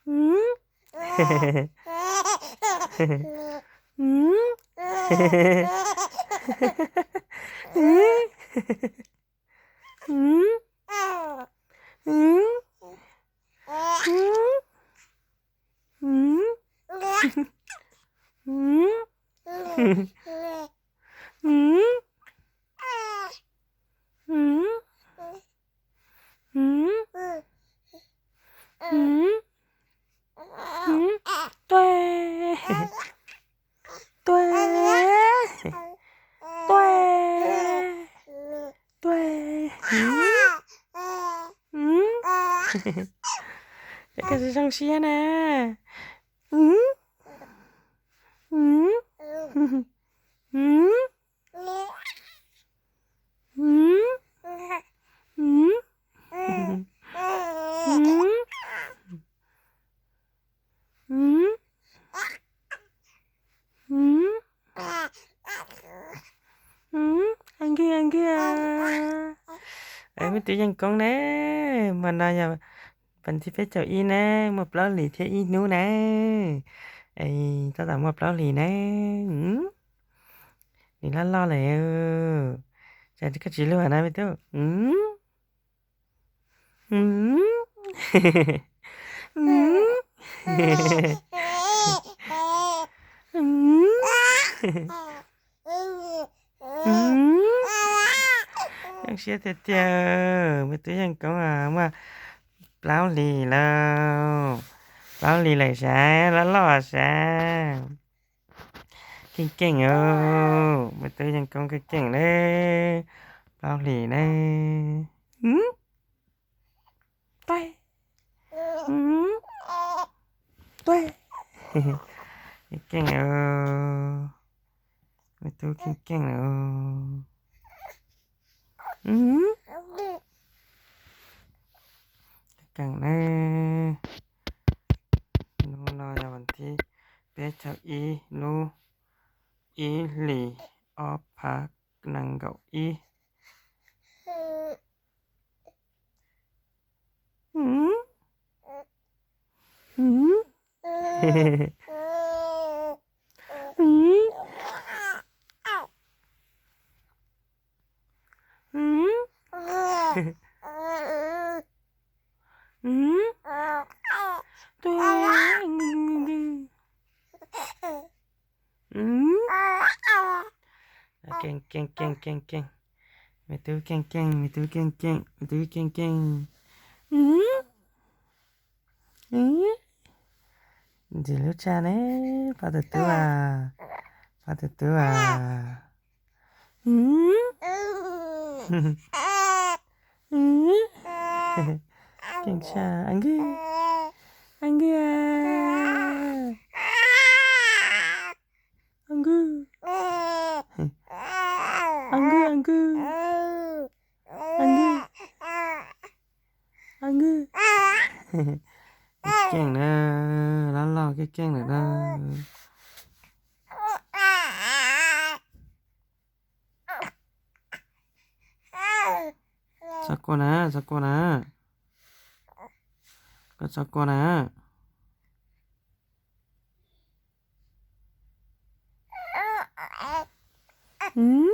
อืมอืมอืมอืมอืมอืมอืมอืมอืมอืมอืมอืมอืมตัวตัวตัวตัวอืม这个是上线呢。嗯嗯嗯嗯嗯嗯嗯嗯嗯ăn kia ấy mới tự nhiên con nè mà nói nhà bạn thì phải chào y nè một lọ lì theo y nu nè ấy tao tặng một lọ lì nè đi lo lo lại chả cái gì luôn à này biết đâuยังเสียแต่เจอไม่ตัวยังก็มาเปล่าหลีแล้วเปล่าหลีเลยใช่แล้วหล่อใช่เก่งๆไม่ตัวยังก็เก่งเลยเปล่าหลีเลย对对เก่งไม่ตัวเก่งเก่งเลยนูรออย่าวันที่เป๊ะชาวอีนูอีหลีออพักนั่งเก้าอี้อืมอืมอืมอืมอืมตัวอืมเก่งไม่ตัวไม่ตัวไม่ตัวอืมอืมจิลุชาเน่ปาตัวปาตัวอืมอืมเก่งชาอังกืออังกืออังกืออังกืออังกือเก่งนะล้านเราเก่งเลยนะสักคนนะก็สักคนนะอืม